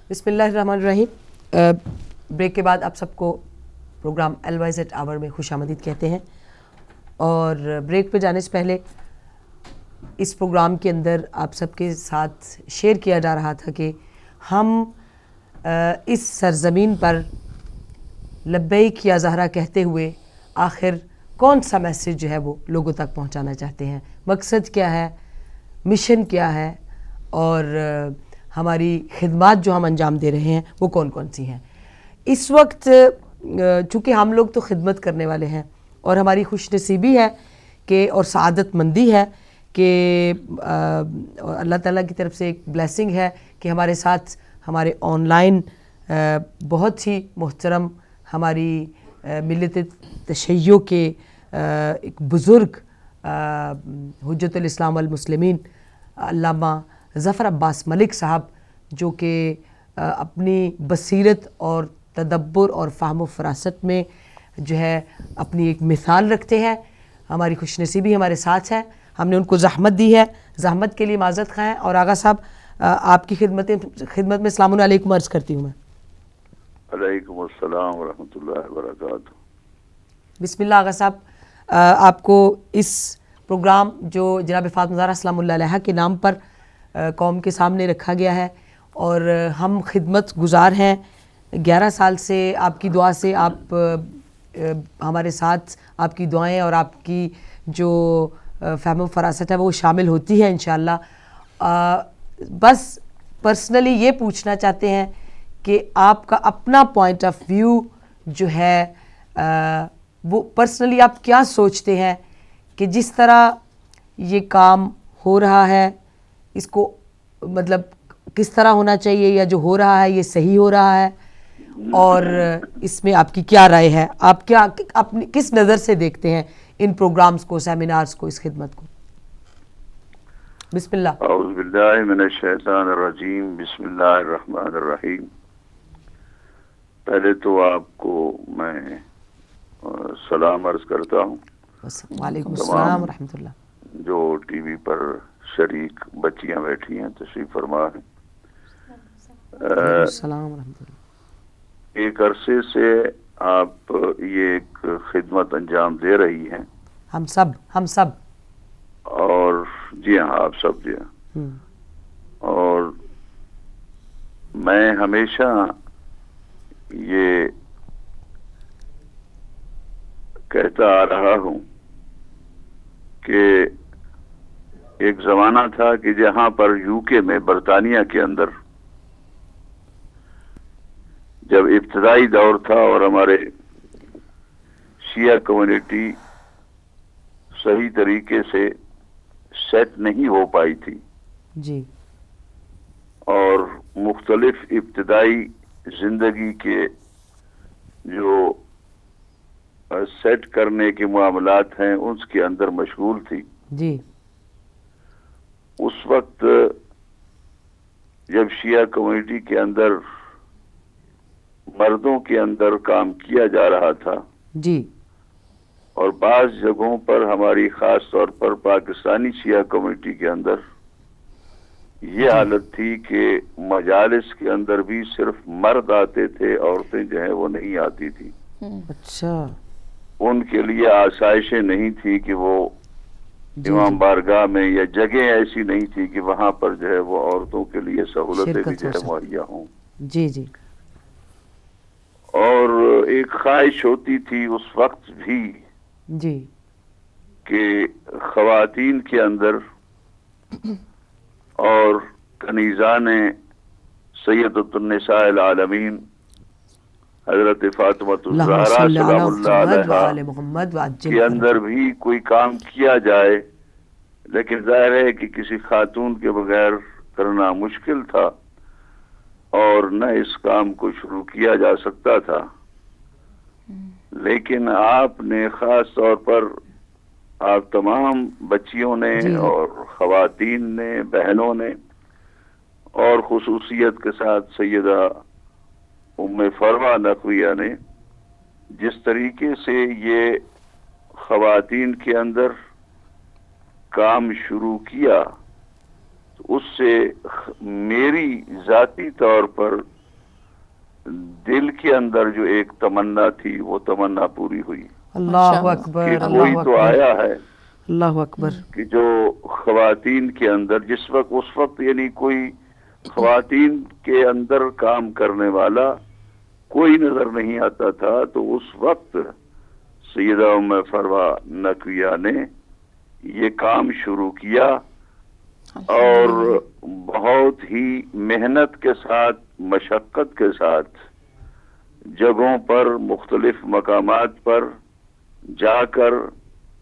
بسم اللہ الرحمن الرحیم. بریک کے بعد آپ سب کو پروگرام الوائز ایٹ آور میں خوش آمدید کہتے ہیں. اور بریک پہ جانے سے پہلے اس پروگرام کے اندر آپ سب کے ساتھ شیئر کیا جا رہا تھا کہ ہم اس سرزمین پر لبیک یا زہرا کہتے ہوئے آخر کون سا میسیج جو ہے وہ لوگوں تک پہنچانا چاہتے ہیں، مقصد کیا ہے، مشن کیا ہے، اور ہماری خدمات جو ہم انجام دے رہے ہیں وہ کون کون سی ہیں. اس وقت چونکہ ہم لوگ تو خدمت کرنے والے ہیں اور ہماری خوش نصیبی ہے کہ اور سعادت مندی ہے کہ اللہ تعالیٰ کی طرف سے ایک بلیسنگ ہے کہ ہمارے ساتھ ہمارے آن لائن بہت ہی محترم ہماری ملت تشیع کے ایک بزرگ حجت الاسلام والمسلمین علامہ ظفر عباس ملک صاحب، جو کہ اپنی بصیرت اور تدبر اور فہم و فراست میں جو ہے اپنی ایک مثال رکھتے ہیں. ہماری خوش نصیبی ہمارے ساتھ ہے، ہم نے ان کو زحمت دی ہے، زحمت کے لیے معذرت خواہ ہیں. اور آغا صاحب آپ کی خدمت میں السلام علیکم عرض کرتی ہوں. میں علیکم السلام ورحمۃ اللہ وبرکاتہ. بسم اللہ آغا صاحب. آپ کو اس پروگرام جو جناب فاطمہ زہرا سلام اللہ علیہا کے نام پر قوم کے سامنے رکھا گیا ہے اور ہم خدمت گزار ہیں 11 سال سے، آپ کی دعا سے آپ ہمارے ساتھ، آپ کی دعائیں اور آپ کی جو فہم و فراست ہے وہ شامل ہوتی ہے انشاءاللہ. بس پرسنلی یہ پوچھنا چاہتے ہیں کہ آپ کا اپنا پوائنٹ آف ویو جو ہے وہ پرسنلی آپ کیا سوچتے ہیں کہ جس طرح یہ کام ہو رہا ہے اس کو مطلب کس طرح ہونا چاہیے، یا جو ہو رہا ہے یہ صحیح ہو رہا ہے، اور اس میں آپ کی کیا رائے ہے؟ آپ کیا اپنی کس نظر سے دیکھتے ہیں ان پروگرامز کو، سیمینارز کو، اس خدمت کو؟ بسم اللہ. اعوذ باللہ من الشیطان الرجیم. بسم اللہ الرحمن الرحیم. پہلے تو آپ کو میں سلام عرض کرتا ہوں. وعلیکم السلام ورحمۃ اللہ. جو ٹی وی پر شریک بچیاں بیٹھی ہیں تشریف فرما ہیں. السلام ورحمۃ اللہ. ایک عرصے سے آپ یہ ایک خدمت انجام دے رہی ہیں. ہم سب اور جی ہاں، آپ سب جی ہاں. اور میں ہمیشہ یہ کہتا آ رہا ہوں کہ ایک زمانہ تھا کہ جہاں پر یو کے میں، برطانیہ کے اندر، جب ابتدائی دور تھا اور ہمارے شیعہ کمیونٹی صحیح طریقے سے سیٹ نہیں ہو پائی تھی جی، اور مختلف ابتدائی زندگی کے جو سیٹ کرنے کے معاملات ہیں اس کے اندر مشغول تھی. جی، اس وقت جب شیعہ کمیونٹی کے اندر مردوں کے اندر کام کیا جا رہا تھا، جی، اور بعض جگہوں پر ہماری خاص طور پر پاکستانی شیعہ کمیونٹی کے اندر یہ حالت تھی کہ مجالس کے اندر بھی صرف مرد آتے تھے، عورتیں جو ہیں وہ نہیں آتی تھی. اچھا. ان کے لیے آسائشیں نہیں تھی کہ وہ امام بارگاہ میں، یا جگہ ایسی نہیں تھی کہ وہاں پر جو ہے وہ عورتوں کے لیے سہولتیں بھی جو ہے مہیا ہوں. جی جی. اور ایک خواہش ہوتی تھی اس وقت بھی جی کہ خواتین کے اندر اور کنیزان سیدۃ النساء العالمین حضرت فاطمہ الزہرا سلام اللہ علیہا کے اندر بھی کوئی کام کیا جائے. لیکن ظاہر ہے کہ کسی خاتون کے بغیر کرنا مشکل تھا اور نہ اس کام کو شروع کیا جا سکتا تھا. لیکن آپ نے خاص طور پر، آپ تمام بچیوں نے اور خواتین نے، بہنوں نے، اور خصوصیت کے ساتھ سیدہ ام فروا نقویہ نے جس طریقے سے یہ خواتین کے اندر کام شروع کیا، تو اس سے میری ذاتی طور پر دل کے اندر جو ایک تمنا تھی وہ تمنا پوری ہوئی اللہ اکبر، کہ اللہ کوئی تو اکبر، آیا ہے اللہ اکبر، کہ جو خواتین کے اندر اس وقت یعنی کوئی خواتین کے اندر کام کرنے والا کوئی نظر نہیں آتا تھا، تو اس وقت سیدہ ام فروا نقویہ نے یہ کام شروع کیا اور بہت ہی محنت کے ساتھ، مشقت کے ساتھ جگہوں پر، مختلف مقامات پر جا کر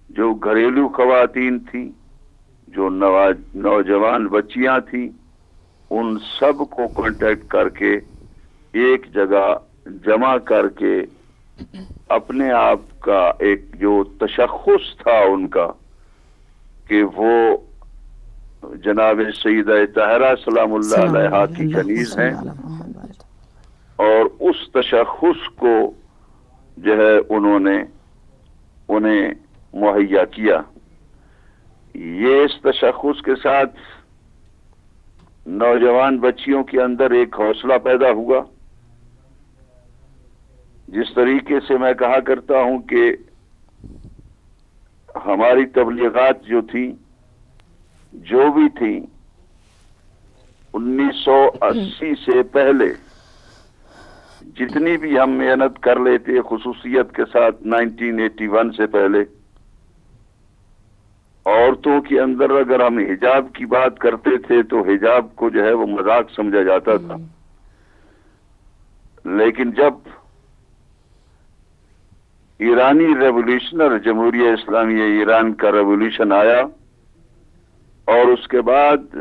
جو گھریلو خواتین تھیں، جو نوجوان بچیاں تھیں، ان سب کو کانٹیکٹ کر کے ایک جگہ جمع کر کے اپنے آپ کا ایک جو تشخص تھا ان کا کہ وہ جناب سیدہ طاہرہ سلام اللہ علیہا کی کنیز ہیں، اور اس تشخص کو جو ہے انہیں مہیا کیا. یہ اس تشخص کے ساتھ نوجوان بچیوں کے اندر ایک حوصلہ پیدا ہوا. جس طریقے سے میں کہا کرتا ہوں کہ ہماری تبلیغات جو تھی، جو بھی تھی 1980 سے پہلے جتنی بھی ہم محنت کر لیتے، خصوصیت کے ساتھ 1981 سے پہلے، عورتوں کے اندر اگر ہم حجاب کی بات کرتے تھے تو حجاب کو جو ہے وہ مذاق سمجھا جاتا تھا. لیکن جب ایرانی ریولیوشنر جمہوریہ اسلامیہ ایران کا ریولیوشن آیا اور اس کے بعد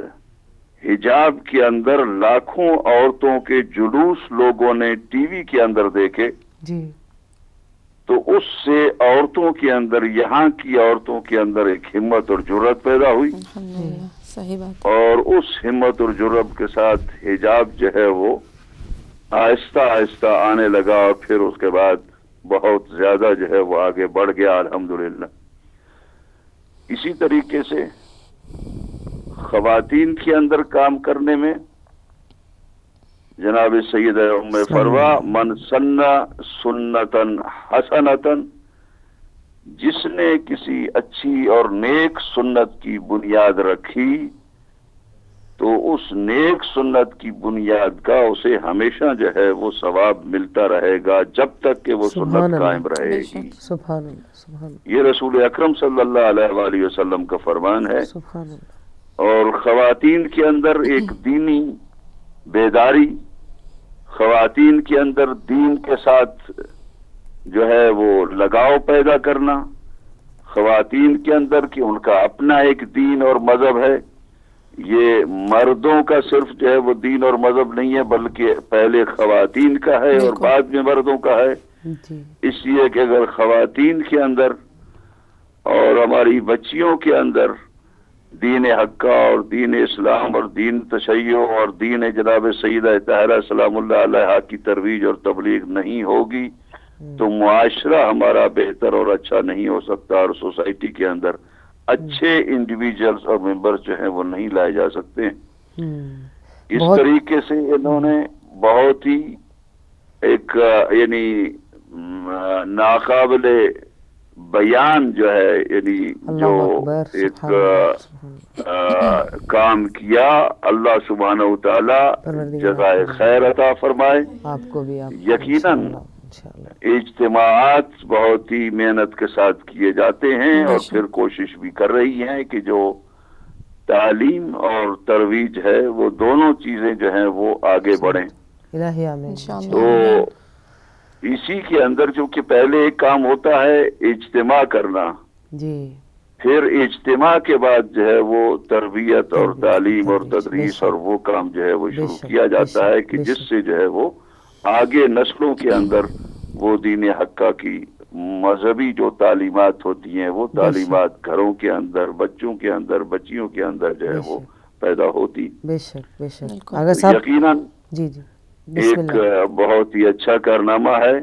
حجاب کے اندر لاکھوں عورتوں کے جلوس لوگوں نے ٹی وی کے اندر دیکھے، تو اس سے عورتوں کے اندر، یہاں کی عورتوں کے اندر ایک ہمت اور جرأت پیدا ہوئی. صحیح بات. اور اس ہمت اور جرأت کے ساتھ حجاب جو ہے وہ آہستہ آہستہ آنے لگا، اور پھر اس کے بعد بہت زیادہ جو ہے وہ آگے بڑھ گیا الحمدللہ. اسی طریقے سے خواتین کے اندر کام کرنے میں جناب سیدہ ام فروا من سن سنتن حسنتن، جس نے کسی اچھی اور نیک سنت کی بنیاد رکھی تو اس نیک سنت کی بنیاد کا اسے ہمیشہ جو ہے وہ ثواب ملتا رہے گا جب تک کہ وہ سنت قائم رہے گی. سبحان اللہ، سبحان اللہ. یہ رسول اکرم صلی اللہ علیہ وآلہ وسلم کا فرمان ہے. سبحان اللہ. اور خواتین کے اندر ایک دینی بیداری، خواتین کے اندر دین کے ساتھ جو ہے وہ لگاؤ پیدا کرنا، خواتین کے اندر کہ ان کا اپنا ایک دین اور مذہب ہے. یہ مردوں کا صرف جو ہے وہ دین اور مذہب نہیں ہے، بلکہ پہلے خواتین کا ہے اور بعد میں مردوں کا ہے. اس لیے کہ اگر خواتین کے اندر اور ہماری بچیوں کے اندر دین حقہ اور دین اسلام اور دین تشیع اور دین جناب سیدہ طاہرہ سلام اللہ علیہا کی ترویج اور تبلیغ نہیں ہوگی تو معاشرہ ہمارا بہتر اور اچھا نہیں ہو سکتا، اور سوسائٹی کے اندر اچھے انڈیویجولز اور ممبرز جو ہیں وہ نہیں لائے جا سکتے. اس طریقے سے انہوں نے بہت ہی ایک یعنی ناقابل بیان جو ہے، یعنی جو ایک کام کیا، اللہ سبحانہ وتعالی جزائے خیر عطا فرمائے. آپ کو بھی. یقیناً اجتماعات بہت ہی محنت کے ساتھ کیے جاتے ہیں اور پھر کوشش بھی کر رہی ہیں کہ جو تعلیم اور ترویج ہے وہ دونوں چیزیں جو ہیں وہ آگے بڑھیں. تو اسی کے اندر جو کہ پہلے ایک کام ہوتا ہے اجتماع کرنا، پھر اجتماع کے بعد جو ہے وہ تربیت اور تعلیم اور تدریس اور وہ کام جو ہے وہ شروع کیا جاتا ہے کہ جس سے جو ہے وہ آگے نسلوں کے اندر وہ دین حقہ کی مذہبی جو تعلیمات ہوتی ہیں وہ تعلیمات گھروں کے اندر، بچوں کے اندر، بچیوں کے اندر جو ہے وہ پیدا ہوتی. یقیناً ایک بہت ہی اچھا کارنامہ ہے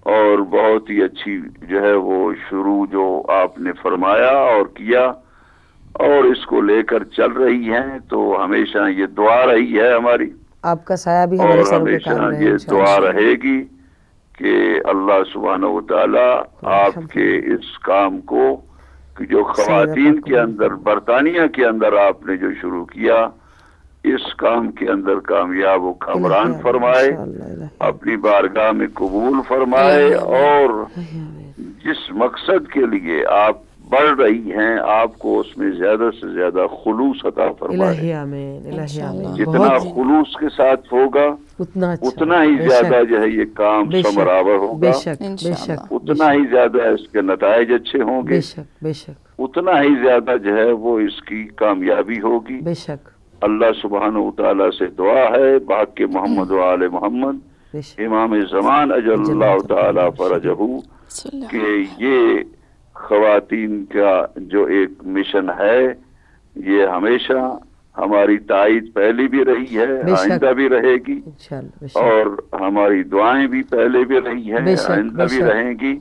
اور بہت ہی اچھی جو ہے وہ شروع جو آپ نے فرمایا اور کیا اور اس کو لے کر چل رہی ہیں. تو ہمیشہ یہ دعا رہی ہے ہماری آپ کا سایہ بھی ہمارے اور سروں پہ قائم ہمیشہ رہے یہ انشاءاللہ. دعا رہے گی کہ اللہ سبحانہ و تعالی آپ کے اس کام کو کہ جو خواتین کے اندر برطانیہ کے اندر آپ نے جو شروع کیا اس کام کے اندر کامیاب و کامران فرمائے, اپنی بارگاہ میں قبول فرمائے, اور جس مقصد کے لیے آپ بڑھ رہی ہیں آپ کو اس میں زیادہ سے زیادہ خلوص عطا فرمائے. الہی آمین, الہی آمین. جتنا خلوص کے ساتھ ہوگا اتنا ہی زیادہ جو ہے یہ کام ثمرآور ہوگا, بے شک بے شک, اتنا ہی زیادہ اس کے نتائج اچھے ہوں گے, بے شک بے شک, اتنا ہی زیادہ جو ہے وہ اس کی کامیابی ہوگی. بے شک. اللہ سبحانہ و تعالیٰ سے دعا ہے بحق محمد و آل محمد امام زمان اجل اللہ تعالیٰ فرجہ کہ یہ خواتین کا جو ایک مشن ہے یہ ہمیشہ ہماری تائید پہلے بھی رہی ہے, آئندہ بھی رہے گی, اور ہماری دعائیں بھی پہلے بھی رہی ہیں, آئندہ بھی رہیں گی,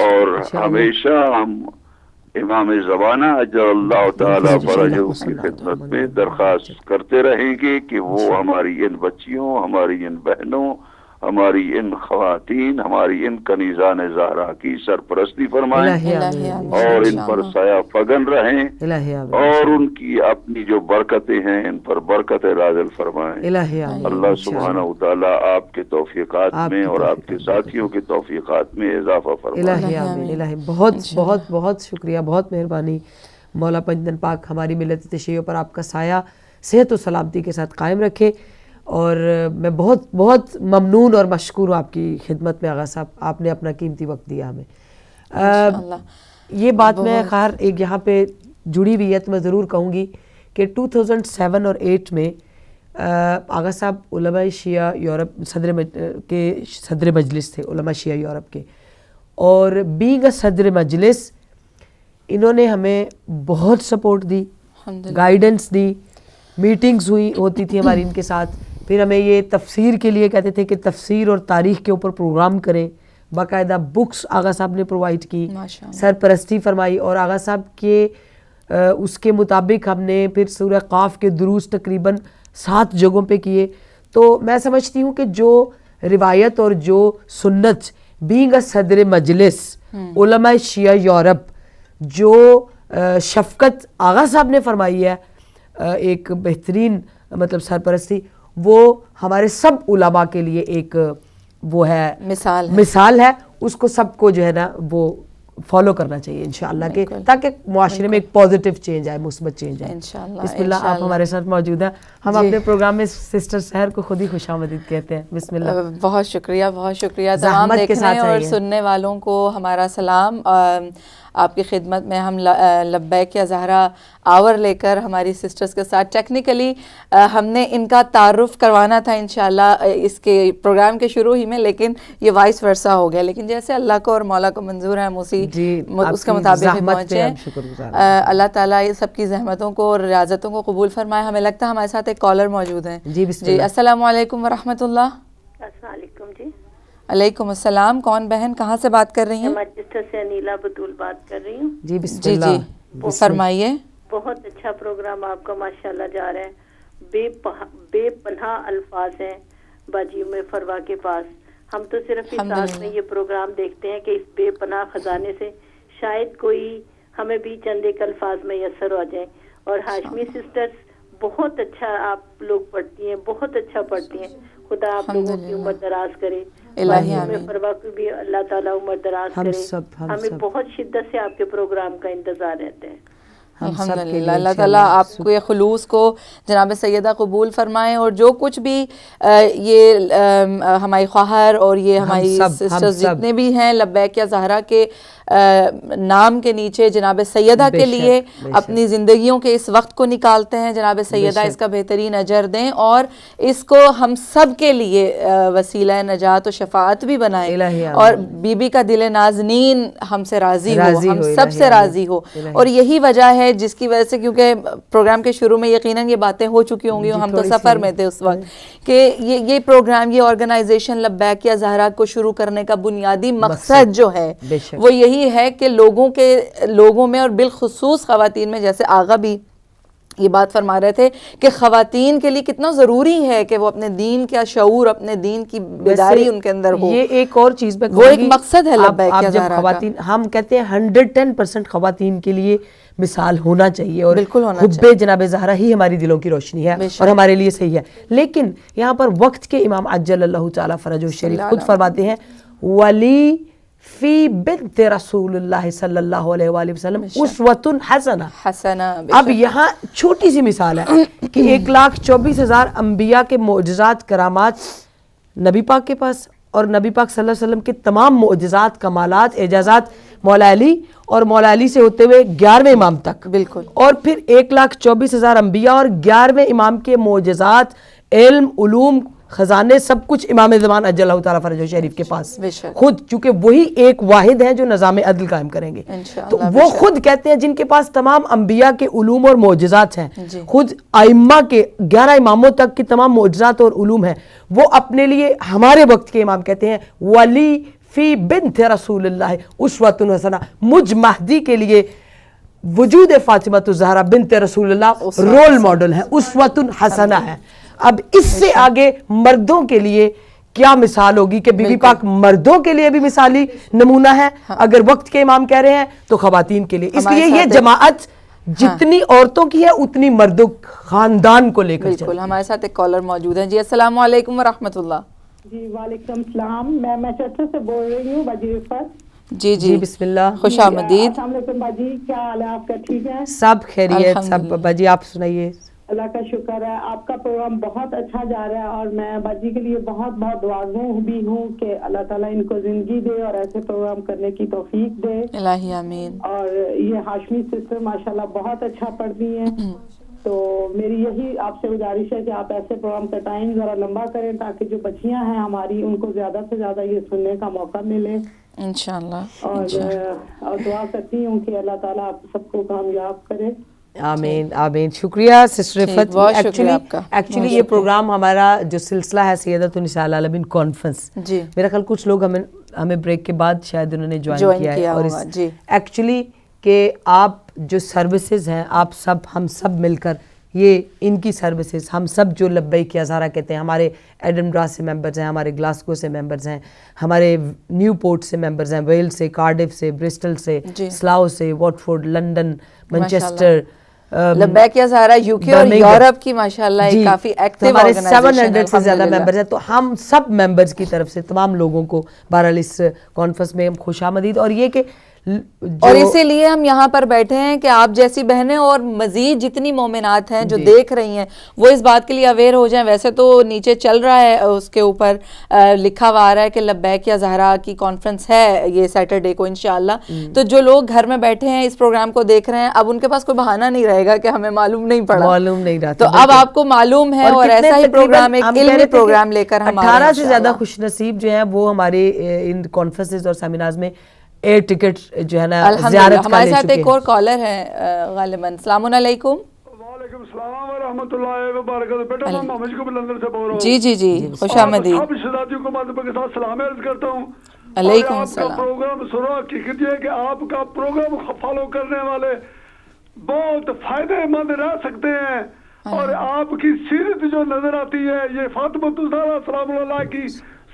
اور ہمیشہ ہم امام زمانہ اجل اللہ تعالیٰ فرجہ کی خدمت میں درخواست کرتے رہیں گے کہ وہ ہماری ان بچیوں, ہماری ان بہنوں, ہماری ان خواتین, ہماری ان کنیزان زہرا کی سرپرستی فرمائیں اور ان پر سایہ فگن رہیں, اور ان کی اپنی جو برکتیں ہیں ان پر برکت نازل فرمائیں. اللہ سبحانہ و تعالیٰ آپ کے توفیقات میں اور آپ کے ساتھیوں کے توفیقات میں اضافہ فرمائیں. بہت بہت بہت شکریہ, بہت مہربانی. مولا پنجتن پاک ہماری ملت تشیع پر آپ کا سایہ صحت و سلامتی کے ساتھ قائم رکھے, اور میں بہت بہت ممنون اور مشکور ہوں آپ کی خدمت میں آغا صاحب, آپ نے اپنا قیمتی وقت دیا ہمیں. یہ بات میں خیر ایک یہاں پہ جڑی ہوئی ہے تو میں ضرور کہوں گی کہ 2007 اور 8 میں آغا صاحب علماء شیعہ یورپ صدر مجلس تھے, علماء شیعہ یورپ کے, اور بینگ اے صدر مجلس انہوں نے ہمیں بہت سپورٹ دی, گائیڈنس دی, میٹنگز ہوتی تھی ہماری ان کے ساتھ. پھر ہمیں یہ تفسیر کے لیے کہتے تھے کہ تفسیر اور تاریخ کے اوپر پروگرام کریں, باقاعدہ بکس آغا صاحب نے پرووائڈ کی, سرپرستی فرمائی, اور آغا صاحب کے اس کے مطابق ہم نے پھر سورہ قاف کے دروس تقریباً 7 جگہوں پہ کیے. تو میں سمجھتی ہوں کہ جو روایت اور جو سنت بینگ اے صدر مجلس علماء شیعہ یورپ جو شفقت آغا صاحب نے فرمائی ہے, ایک بہترین مطلب سرپرستی, وہ ہمارے سب علماء کے لیے ایک وہ ہے مثال ہے. اس کو سب کو جو ہے نا وہ فالو کرنا چاہیے انشاءاللہ, کہ تاکہ معاشرے میں ایک پازیٹیو چینج آئے, مثبت چینج آئے. بسم اللہ, آپ ہمارے ساتھ موجود ہیں. ہم اپنے پروگرام میں سسٹر سحر کو خود ہی خوش آمدید کہتے ہیں. بسم اللہ. بہت شکریہ, بہت شکریہ. تمام دیکھنے اور سننے والوں کو ہمارا سلام. آپ کی خدمت میں ہم لبیک یا زہرا آور لے کر ہماری سسٹرز کے ساتھ ٹیکنیکلی ہم نے ان کا تعارف کروانا تھا انشاءاللہ اس کے پروگرام کے شروع ہی میں, لیکن یہ وائس ورثہ ہو گیا. لیکن جیسے اللہ کو اور مولا کو منظور ہے ہم اسی اس کے مطابق پہنچے. اللہ تعالیٰ یہ سب کی زحمتوں کو اور ریاضتوں کو قبول فرمائے. ہمیں لگتا ہے ہمارے ساتھ ایک کالر موجود ہیں. جی السلام علیکم ورحمۃ اللہ. السلام علیکم. جی علیکم السلام. کون بہن کہاں سے بات کر رہی ہیں؟ مانچسٹر سے انیلا بطول بات کر رہی ہوں. جی بسم اللہ. جی فرمائیے. بہت اچھا پروگرام آپ کا ماشاءاللہ جا رہا ہے. بے پناہ الفاظ ہیں باجی میں فروا کے پاس. ہم تو صرف اس ساتھ میں یہ پروگرام دیکھتے ہیں کہ اس بے پناہ خزانے سے شاید کوئی ہمیں بھی چند ایک الفاظ میسر ہو جائیں. اور ہاشمی سسٹرز بہت اچھا آپ لوگ پڑھتی ہیں, بہت اچھا پڑھتی ہیں. خدا آپ لوگوں کی عمر دراز کرے. میں فروا کو بھی اللہ تعالیٰ عمر دراز کرے. ہمیں بہت شدت سے آپ کے پروگرام کا انتظار رہتا ہے. الحمدللہ. اللہ تعالیٰ آپ کو یہ خلوص کو جناب سیدہ قبول فرمائیں, اور جو کچھ بھی یہ ہماری خواہر اور یہ ہماری سسٹرز جتنے بھی ہیں لبیک یا زہرا کے نام کے نیچے جناب سیدہ کے لیے اپنی زندگیوں کے اس وقت کو نکالتے ہیں, جناب سیدہ اس کا بہترین اجر دیں اور اس کو ہم سب کے لیے وسیلہ نجات و شفاعت بھی بنائیں, اور بی بی کا دل نازنین ہم سے راضی ہو, ہم سب سے راضی ہو. اور یہی وجہ ہے جس کی وجہ سے, کیونکہ پروگرام کے شروع میں یقیناً یہ باتیں ہو چکی ہوں گی, ہم تو سفر میں تھے اس وقت, کہ یہ پروگرام, یہ آرگنائزیشن لبیک یا زہرا کو شروع کرنے کا بنیادی مقصد جو ہے وہ یہی ہے کہ لوگوں میں اور بالخصوص خواتین میں, جیسے آغا بھی یہ بات فرما رہے تھے کہ خواتین کے لیے کتنا ضروری ہے کہ وہ اپنے دین کا شعور، اپنے دین کی بیداری ان کے اندر ہو. یہ ایک اور چیز میں وہ ایک مقصد ہے لبیک یا زہرا کا. خواتین ہم کہتے ہیں 110% خواتین کے لیے مثال ہونا چاہیے، اور بالکل ہونا حب جناب زہرا ہی ہماری دلوں کی روشنی ہے اور ہمارے لیے صحیح ہے. لیکن یہاں پر وقت کے امام عجل اللہ تعالیٰ فرجہ الشریف خود فرماتے ہیں ولی فی بنت رسول اللہ صلی اللہ علیہ وآلہ وسلم اسوۃ حسنہ. اب یہاں چھوٹی سی مثال ہے کہ 1,24,000 انبیاء کے معجزات کرامات نبی پاک کے پاس، اور نبی پاک صلی اللہ علیہ وسلم کے تمام معجزات کمالات اعجازات مولا علی، اور مولا علی سے ہوتے ہوئے 11ویں امام تک. بالکل. اور پھر 1,24,000 انبیاء اور 11ویں امام کے معجزات، علم، علوم، خزانے، سب کچھ امام زمان اجل اللہ تعالیٰ فرجہ شریف کے پاس خود، چونکہ وہی ایک واحد ہیں جو نظام عدل قائم کریں گے. تو وہ خود کہتے ہیں جن کے پاس تمام انبیاء کے علوم اور معجزات ہیں، خود ائمہ کے 11 اماموں تک کی تمام معجزات اور علوم ہیں، وہ اپنے لیے ہمارے وقت کے امام کہتے ہیں ولی فی بنت رسول اللہ اسوۃ حسنہ. مجھ مہدی کے لیے وجود فاطمہ الزہرا بنت رسول اللہ رول ماڈل ہے، اسوۃ حسنہ ہے. اب اس سے آگے مردوں کے لیے کیا مثال ہوگی کہ بی بی پاک مردوں کے لیے بھی مثالی نمونہ ہے. اگر وقت کے امام کہہ رہے ہیں تو خواتین کے لیے، اس لیے یہ جماعت جتنی عورتوں کی ہے اتنی مردوں خاندان کو لے کر چلے. بالکل. ہمارے ساتھ ایک کالر موجود ہیں. جی السلام علیکم ورحمۃ اللہ. جی وعلیکم السلام. میں میسچر سے بول رہی ہوں، باجی رفت. جی جی بسم اللہ. خوش آمدید. السلام علیکم باجی، کیا حال ہے آپ کا؟ ٹھیک ہے سب خیریت سب. باجی آپ سنائیے. اللہ کا شکر ہے، آپ کا پروگرام بہت اچھا جا رہا ہے، اور میں باجی کے لیے بہت بہت دعاگو بھی ہوں کہ اللہ تعالیٰ ان کو زندگی دے اور ایسے پروگرام کرنے کی توفیق دے. الہی آمین. اور یہ ہاشمی سسٹر ماشاءاللہ بہت اچھا پڑھتی ہیں، تو میری یہی آپ سے گزارش ہے کہ آپ ایسے پروگرام کا ٹائم ذرا لمبا کریں تاکہ جو بچیاں ہیں ہماری ان کو زیادہ سے زیادہ یہ سننے کا موقع ملے انشاءاللہ. اور دعا کرتی ہوں کہ اللہ تعالیٰ آپ سب کو کامیاب کرے. آمین آمین. شکریہ سسٹر رفت. ایکچولی یہ پروگرام ہمارا جو سلسلہ ہے سیدۃ النساء العالمین کانفرنس، میرا خیال کچھ لوگ ہمیں بریک کے بعد شاید انہوں نے جوائن کیا ہے. اور ایکچولی کہ آپ جو سروسز ہیں آپ سب، ہم سب مل کر یہ ان کی سروسز، ہم سب جو لبیک یا زہرا کہتے ہیں، ہمارے ایڈنبرا سے ممبرز ہیں، ہمارے گلاسگو سے ممبرز ہیں، ہمارے نیو پورٹ سے ممبرز ہیں، ویل سے، کارڈف سے، برسٹل سے، سلاؤ سے، واٹفورڈ، لنڈن، مانچسٹر. لبیک یا زہرا یوکے اور یورپ کی ماشاءاللہ کافی ایکٹیو ہمارے 700 سے زیادہ ممبرز ہیں. تو ہم سب ممبرز کی طرف سے تمام لوگوں کو بہرحال اس کانفرنس میں خوش آمدید. اور یہ کہ اور اسی لیے ہم یہاں پر بیٹھے ہیں کہ آپ جیسی بہنیں اور مزید جتنی مومنات ہیں جو دیکھ رہی ہیں وہ اس بات کے لیے اویئر ہو جائیں. ویسے تو نیچے چل رہا ہے، اس کے اوپر لکھا ہوا آ رہا ہے کہ لبیک یا زہرا کی کانفرنس ہے یہ سیٹرڈے کو انشاءاللہ. تو جو لوگ گھر میں بیٹھے ہیں اس پروگرام کو دیکھ رہے ہیں، اب ان کے پاس کوئی بہانہ نہیں رہے گا کہ ہمیں معلوم نہیں پڑا، معلوم نہیں رہا. تو اب آپ کو معلوم ہے، اور ایسا ہی پروگرام ایک علمی پروگرام لے کر ہم 18 سے زیادہ خوش نصیب جو ہیں وہ ہمارے ان کانفرنسز اور سیمینارز میں ایئر ٹکٹ جو ہے نا زیارت. ہمارے ساتھ ایک اور کالر ہے غالباً. السلام علیکم. وعلیکم السلام ورحمۃ اللہ وبرکاتہ. بیٹا میں محمد کو لندن سے بول رہا ہوں. جی جی جی خوش آمدید. سب شہزادیوں کو مدب کے ساتھ سلام عرض کرتا ہوں. علیکم السلام. آپ کا پروگرام سنو، حقیقت یہ ہے کہ آپ کا پروگرام فالو کرنے والے بہت فائدہ مند رہ سکتے ہیں. اور آپ کی سیرت جو نظر آتی ہے، یہ فاطمہ الزہرا سلام اللہ کی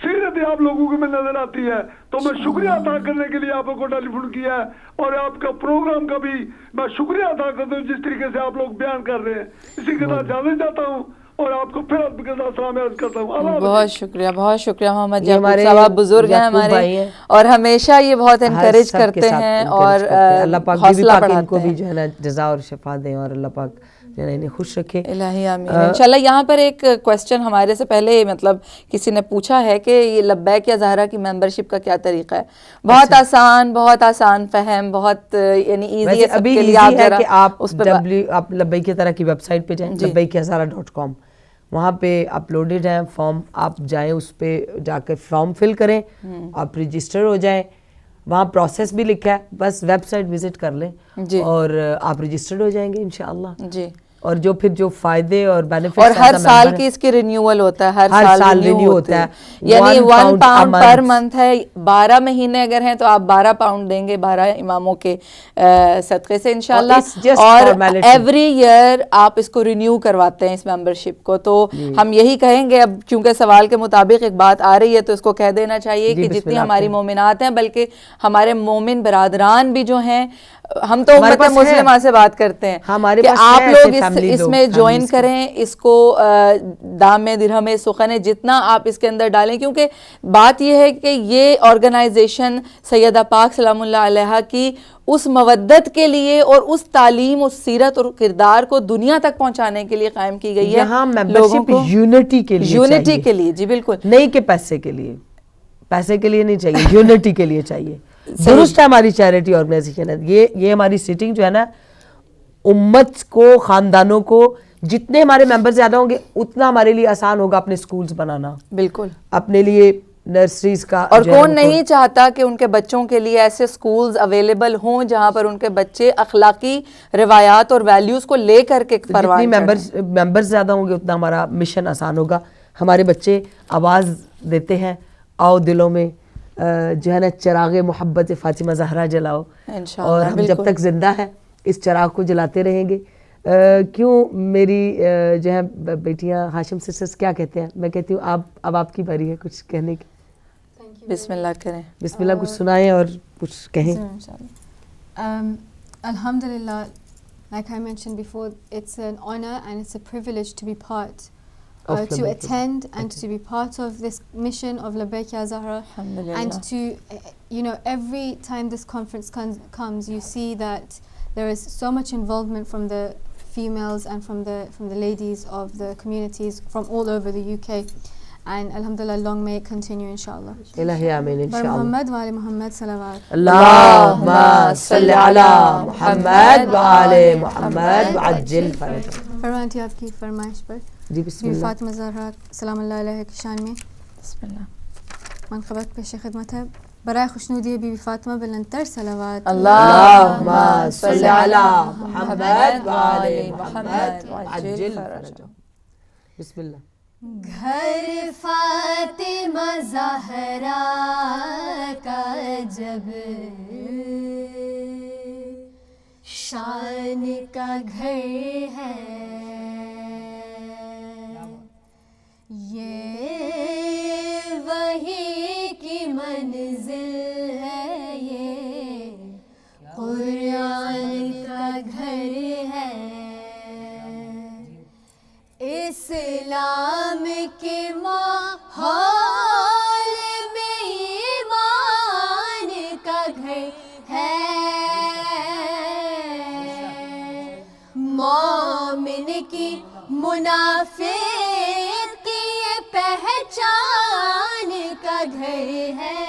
سیرت آپ لوگوں کو میں نظر آتی ہے. تو میں شکریہ ادا کرنے کے لیے آپ کو ٹیلی فون کیا ہے، اور آپ کا پروگرام کا بھی میں شکریہ ادا کرتا ہوں جس طریقے سے آپ لوگ بیان کر رہے ہیں. اسی کے ساتھ جانے جاتا ہوں اور آپ کو پھر آپ کے ساتھ سلام عرض کرتا ہوں. بہت شکریہ، بہت شکریہ محمد یعقوب صاحب، بزرگ ہیں ہمارے اور ہمیشہ یہ بہت انکریج کرتے ہیں اور اللہ پاک حوصلہ بڑھاتے ہیں. ان کو بھی جو ہے نا جزا اور شفا دیں اور اللہ پاک انہیں خوش رکھے. الہی آمین. انشاءاللہ یہاں پر ایک کویسچن ہمارے سے پہلے مطلب کسی نے پوچھا ہے کہ یہ لبیک یا زہرا کی ممبرشپ کا کیا طریقہ ہے. بہت آسان فہم، بہت یعنی ایزی ہے سب کے لیے. آپ ذرا آپ لبیک یا زہرا کی ویب سائٹ پہ جائیں، لبیکیازہرا.com، وہاں پہ اپلوڈڈ ہے فارم. آپ جائیں، اس پہ جا کے فارم فل کریں، آپ رجسٹر ہو جائیں. وہاں پروسیس بھی لکھا ہے، بس ویب سائٹ وزٹ کر لیں اور آپ رجسٹرڈ ہو جائیں گے انشاءاللہ. جی. اور جو پھر جو فائدے اور بینیفٹس اور ہر سال کی اس کی رینیول ہوتا ہے, ہر سال رینیو ہوتا ہے, یعنی 1 پاؤنڈ پر منتھ ہے. 12 مہینے اگر ہیں تو آپ 12 پاؤنڈ دیں گے 12 اماموں کے صدقے سے انشاءاللہ, اور ایوری ایئر آپ اس کو رینیو کرواتے ہیں اس ممبرشپ کو. تو ہم یہی کہیں گے, اب چونکہ سوال کے مطابق ایک بات آ رہی ہے تو اس کو کہہ دینا چاہیے کہ جتنی ہماری مومنات ہیں, بلکہ ہمارے مومن برادران بھی جو ہیں, ہم تو امت مسلمہ سے بات کرتے ہیں کہ آپ لوگ اس میں جوائن کریں, اس کو دام درہم سخن جتنا آپ اس کے اندر ڈالیں, کیونکہ بات یہ ہے کہ یہ آرگنائزیشن سیدہ پاک سلام اللہ علیہا کی اس مودت کے لیے اور اس تعلیم, اس سیرت اور کردار کو دنیا تک پہنچانے کے لیے قائم کی گئی ہے. یہاں ممبرشپ یونٹی کے لیے, یونٹی کے لیے, جی بالکل, نہیں کہ پیسے کے لیے, پیسے کے لیے نہیں چاہیے, یونٹی کے لیے چاہیے. درست ہے, ہماری چیریٹی آرگنائزیشن ہے یہ ہماری سیٹنگ جو ہے نا, امت کو, خاندانوں کو, جتنے ہمارے ممبر زیادہ ہوں گے اتنا ہمارے لیے آسان ہوگا اپنے سکولز بنانا, بالکل, اپنے لیے نرسریز کا. اور کون نہیں چاہتا کہ ان کے بچوں کے لیے ایسے سکولز اویلیبل ہوں جہاں پر ان کے بچے اخلاقی روایات اور ویلیوز کو لے کر کے پروان چڑھیں. جتنی ممبرز زیادہ ہوں گے اتنا ہمارا مشن آسان ہوگا. ہمارے بچے آواز دیتے ہیں, آؤ دلوں میں جو ہے نا چراغ محبت فاطمہ زہرا جلاؤ, اور ہم جب تک زندہ ہیں اس چراغ کو جلاتے رہیں گے. کیوں میری جو ہے بیٹیاں ہاشم سسٹرز کیا کہتے ہیں, میں کہتی ہوں اب آپ کی باری ہے کچھ کہنے کی. بسم اللہ کریں, بسم اللہ, کچھ سنائیں اور کچھ کہیں. Alhamdulillah, like I mentioned before, it's an honor and it's a privilege to be part, to attend and to be part of this mission of Labbaik Ya Zahra. And to, every time this conference comes, you see that there is so much involvement from the females and from the ladies of the communities from all over the UK. And alhamdulillah, long may it continue inshallah. Ilahi ameen inshallah. Muhammad wa ali Muhammad salawat. Allahumma salli ala Muhammad wa ali Muhammad wa ajil faraj. فرمانتی آپ کی فرمائش پر جی بسم اللہ. فاطمہ زہرا سلام اللہ علیہ کی شان میں بسم اللہ, منقبت پیش خدمت ہے. برائے خوشنودی بی بی فاطمہ بلندتر صلوات. اللہم صلی علی محمد و آل محمد عجل فرجہ. بسم اللہ. گھر فاطمہ زہرا کا جب شان کا گھر ہے, یہ وحی کی منزل ہے, یہ قرآن کا گھر ہے, اسلام کے ماحول میں ایمان کا گھر ہے, مومن کی منافق کی یہ پہچان کا گھر ہے.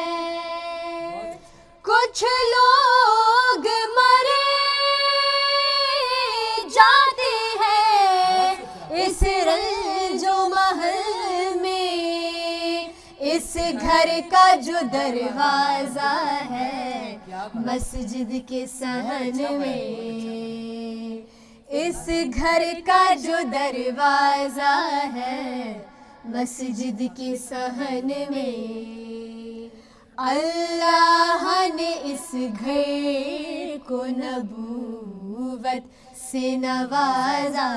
کچھ لوگ مرے جاتے ہیں اس رنج و محل میں, اس گھر کا جو دروازہ ہے مسجد کے صحن میں, اس گھر کا جو دروازہ ہے مسجد کے صحن میں, اللہ نے اس گھر کو نبوت سے نوازا,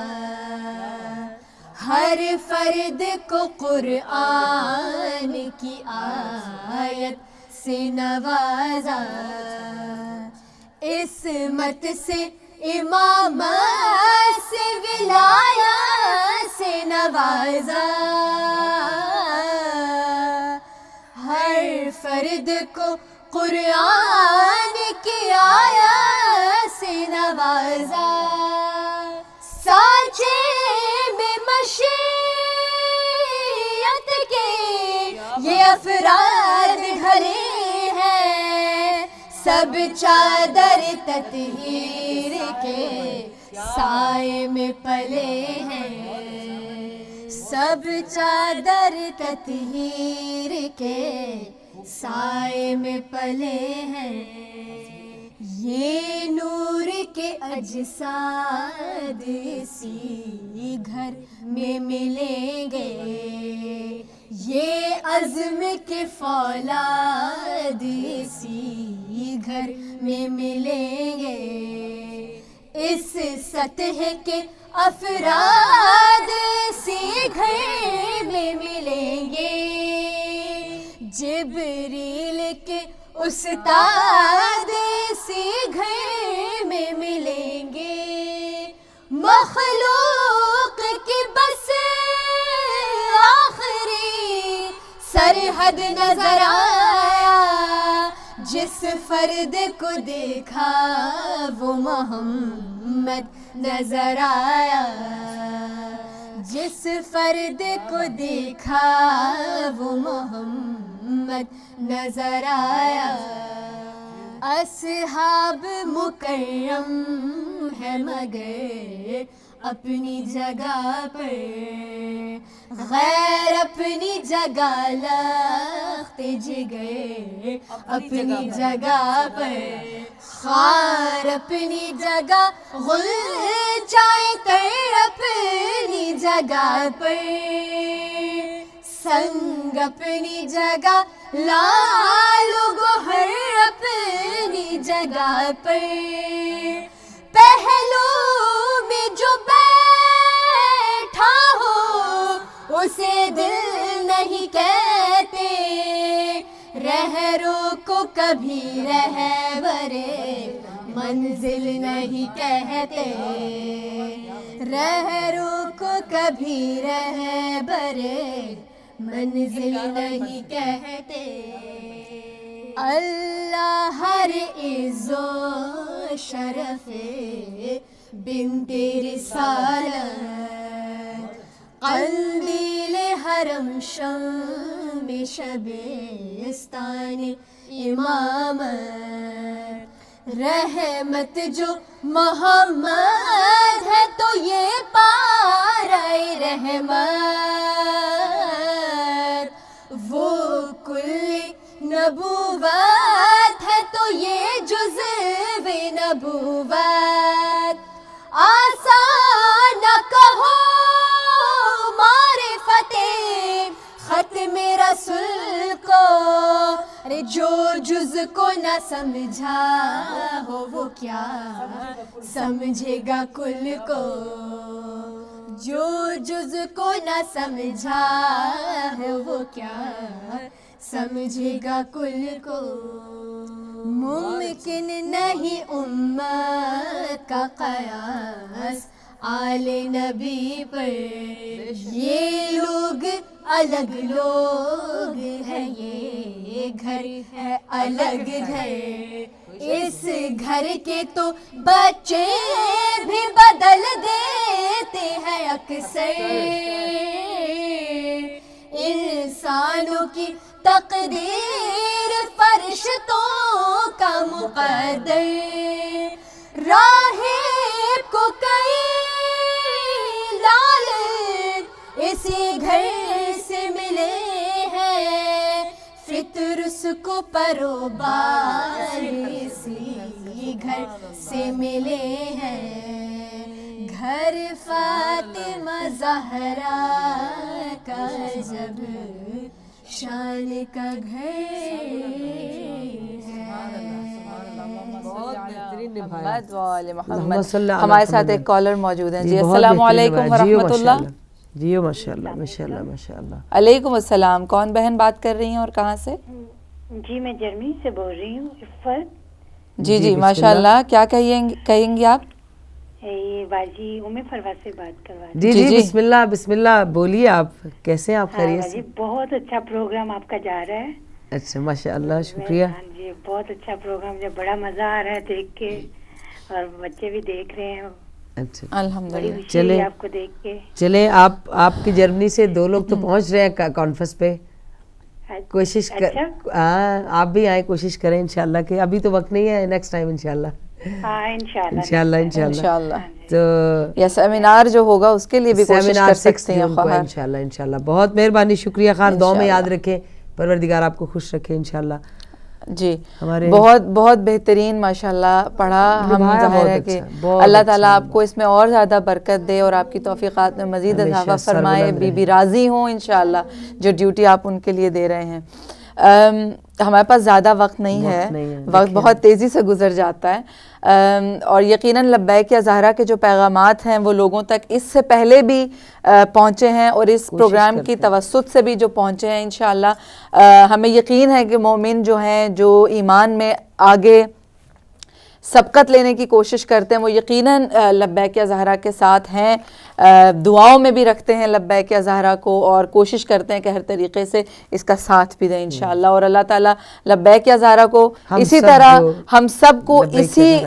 ہر فرد کو قرآن کی آیت سے نوازا, عصمت سے امامت سے ولایت سے نوازا, ہر فرد کو قرآن کی آیت سے نوازا, سانچے میں مشیت کے یہ افراد ڈھلے ہیں, سب چادر تطہیر کے سائے میں پلے ہیں, سب چادر تطہیر کے سائے میں پلے ہیں, یہ نور کے اجساد اسی گھر میں ملیں گے، یہ عزم کے فولاد اسی گھر میں ملیں گے، اس سطح کے افراد اسی گھر میں ملیں گے، جبریل کے استاد اسی گھر میں ملیں گے، مخلوق کی بس آخری سرحد نظر آیا، جس فرد کو دیکھا وہ محمد نظر آیا، جس فرد کو دیکھا وہ محمد نظر آیا، اصحاب مکرم ہے مگر اپنی جگہ پر، غیر اپنی جگہ لخت جگر اپنی جگہ پر، خار اپنی جگہ غل جائے تر اپنی جگہ پر، سنگ اپنی جگہ لال و گوہر اپنی جگہ پر، پہلو میں جو بیٹھا ہو اسے دل نہیں کہتے، رہرو کو کبھی رہبر منزل نہیں کہتے، رہرو کو کبھی رہبر منزل نہیں کہتے، اللہ ہر عز و شرف بنت رسالت، قندیل حرم شم شبستان امامت، رحمت جو محمد ہے تو یہ پارۂ رحمت، وہ کل نبوت ہے تو یہ جزو نبوت، آسان نہ کہو معرفت ختم رسول کو، ارے جو جز کو نہ سمجھا ہو وہ کیا سمجھے گا کل کو، جو جز کو نہ سمجھا ہے وہ کیا سمجھے گا کل کو، ممکن نہیں امت کا قیاس آل نبی پر، یہ لوگ الگ لوگ ہیں، یہ گھر ہے الگ گھر، اس گھر کے تو بچے بھی بدل دیتے ہیں اکثر، انسانوں کی تقدیر فرشتوں کا مقدر، راہب کو کئی لال اسی گھر سے ملے ہیں، فطرس کو پروبار اسی گھر سے ملے ہیں، گھر فاطمہ زہرا کا جب شان کا گھر محمد۔ ہمارے ساتھ ایک کالر موجود ہیں، جی السلام علیکم ورحمۃ اللہ۔ جی ماشاء اللہ ماشاء اللہ ماشاء اللہ۔ علیکم السلام، کون بہن بات کر رہی ہیں اور کہاں سے؟ جی میں جرمنی سے بول رہی ہوں، عفت۔ جی جی ماشاء اللہ، کیا کہیں گی آپ؟ یہ باجی ام فروا سے بات کروا رہی ہوں۔ جی جی بسم اللہ بسم اللہ، بولیے آپ کیسے ہیں؟ آپ خیریت سے؟ بہت اچھا پروگرام آپ کا جا رہا ہے۔ اچھا ماشاء اللہ، شکریہ۔ ہاں جی بہت اچھا پروگرام، مجھے بڑا مزہ آ رہا ہے دیکھ کے، اور بچے بھی دیکھ رہے ہیں۔ اچھا الحمدللہ، چلے آپ کو دیکھ کے۔ چلے آپ کی جرمنی سے 2 لوگ تو پہنچ رہے ہیں کانفرنس پہ، کوشش آپ بھی آئیں، کوشش کریں انشاءاللہ، کہ ابھی تو وقت نہیں ہے، نیکسٹ ٹائم انشاءاللہ۔ ہاں انشاءاللہ تو یا سیمینار جو ہوگا اس کے لیے بھی کوشش کر سکتے ہیں خواہر۔ انشاءاللہ بہت مہربانی، شکریہ خواہر، دعا میں یاد رکھیں، پروردگار آپ کو خوش رکھے انشاءاللہ۔ جی بہت بہت بہترین ماشاءاللہ پڑھا. ہم ظاہر ہے کہ اللہ تعالیٰ آپ کو اس میں اور زیادہ برکت دے اور آپ کی توفیقات میں مزید اضافہ فرمائے. بی بی راضی ہوں انشاءاللہ جو ڈیوٹی آپ ان کے لیے دے رہے ہیں. ہمارے پاس زیادہ وقت نہیں ہے, وقت بہت تیزی سے گزر جاتا ہے, اور یقیناً لبیک یا زہرا کے جو پیغامات ہیں وہ لوگوں تک اس سے پہلے بھی پہنچے ہیں اور اس پروگرام کی توسط سے بھی جو پہنچے ہیں. انشاءاللہ ہمیں یقین ہے کہ مومن جو ہیں جو ایمان میں آگے سبقت لینے کی کوشش کرتے ہیں وہ یقیناً لبیک یا زہرا کے ساتھ ہیں, دعاؤں میں بھی رکھتے ہیں لبیک یا زہرا کو اور کوشش کرتے ہیں کہ ہر طریقے سے اس کا ساتھ بھی دیں انشاءاللہ. اور اللہ تعالیٰ لبیک یا زہرا کو اسی طرح ہم سب کو اسی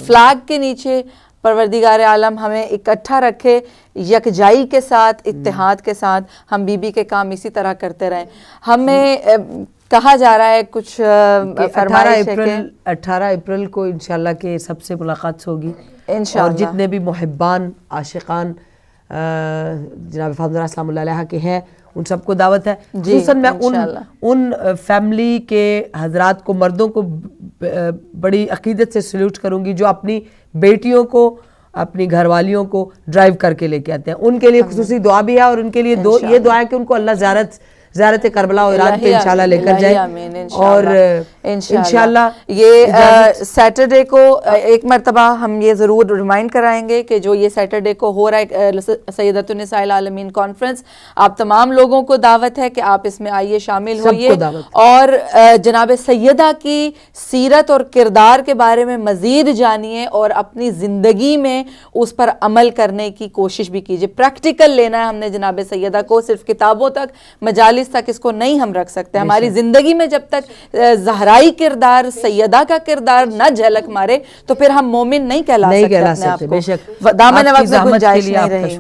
فلیگ کے نیچے پروردگار عالم ہمیں اکٹھا رکھے, یکجائی کے ساتھ, اتحاد کے ساتھ ہم بی بی کے کام اسی طرح کرتے رہیں. ہمیں کہا جا رہا ہے کچھ 18 اپریل کو انشاءاللہ کہ سب سے ملاقات ہوگی اور جتنے بھی محبان عاشقان جناب فاطمہ سلام اللہ علیہ کے ہیں ان سب کو دعوت ہے. خصوصاً میں ان فیملی کے حضرات کو, مردوں کو بڑی عقیدت سے سلیوٹ کروں گی جو اپنی بیٹیوں کو, اپنی گھر والیوں کو ڈرائیو کر کے لے کے آتے ہیں. ان کے لیے خصوصی دعا بھی ہے اور ان کے لیے یہ دعا ہے کہ ان کو اللہ زیارت کربلا اور عراق پہ انشاءاللہ لے کر جائے. اور انشاءاللہ یہ سیٹرڈے کو ایک مرتبہ ہم یہ ضرور ریمائنڈ کرائیں گے کہ جو یہ سیٹرڈے کو ہو رہا ہے سیدۃ النساء العالمین کانفرنس, آپ تمام لوگوں کو دعوت ہے کہ آپ اس میں آئیے, شامل ہوئیے اور جناب سیدہ کی سیرت اور کردار کے بارے میں مزید جانیے اور اپنی زندگی میں اس پر عمل کرنے کی کوشش بھی کیجیے. پریکٹیکل لینا ہے ہم نے جناب سیدہ کو, صرف کتابوں تک مجالس تک اس کو نہیں ہم رکھ سکتے. ہماری زندگی میں جب تک زہرائی کردار, سیدہ کا کردار نہ جھلک مارے تو پھر ہم مومن نہیں کہلا سکتے. بے شک دامن وقت میں گنجائش نہیں رہی.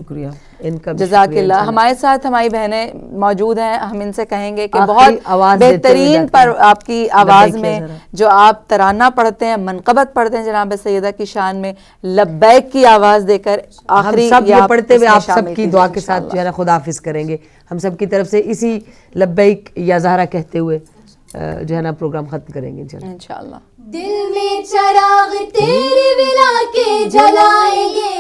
جزاک اللہ. ہمارے ساتھ ہماری بہنیں موجود ہیں, ہم ان سے کہیں گے کہ بہت بہترین پر آپ کی آواز میں جو آپ ترانہ پڑھتے ہیں, منقبت پڑھتے ہیں جناب سیدہ کی شان میں, لبیک کی آواز دے کر آخری سب یہ پڑھتے ہوئے آپ سب کی دعا کے ساتھ جو ہے نا خدا حافظ کریں گے. ہم سب کی طرف سے اسی لبیک یا زہرا کہتے ہوئے جو ہے نا پروگرام ختم کریں گے انشاءاللہ. دل میں چراغ تیری بلا کے جلائیں گے,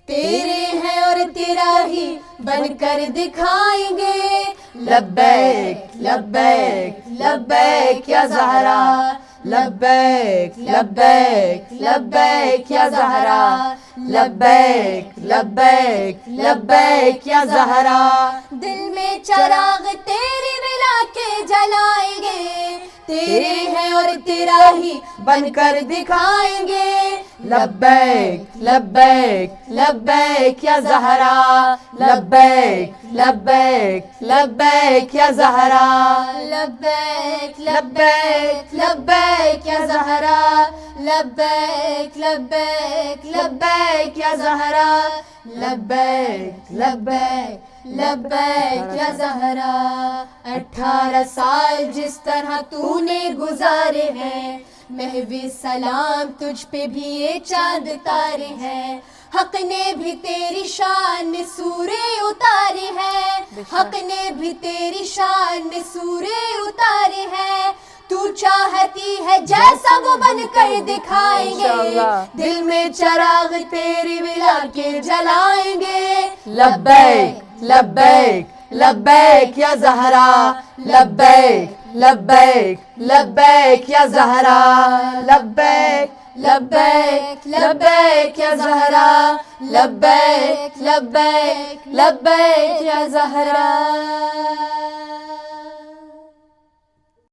تیرے ہیں اور تیرا ہی بن کر دکھائیں گے. لبیک لبیک لبیک یا زہرا, لبیک لبیک لبیک یا زہرا, لبیک لبیک لبیک یا زہرا. دل میں چراغ تیری بلا کے جلائیں گے, تیرے ہیں اور تیرا ہی بن کر دکھائیں گے. لبیک لبیک لبیک یا زہرا, لبیک لبیک لبیک یا زہرا, لبیک لبیک لبیک یا زہرا, لبیک لبیک لبیک یا زہرا, لبیک لبیک لبیک یا زہرا. 18 سال جس طرح تو نے گزارے ہیں, محو سلام تجھ پہ بھی یہ چاند تارے ہیں. حق نے بھی تیری شان میں سورے اتارے ہیں, حق نے بھی تیری شان میں سورے اتارے ہیں. تو چاہتی ہے جیسا وہ بن کر دکھائیں گے, دل میں چراغ تیری بلا کے جلائیں گے. لبیک لبیک لبیک یا زہرا, لبیک لبیک لبیک یا زہرا, لبیک لبیک لبیک یا زہرا, لبیک لبیک لبیک یا زہرا.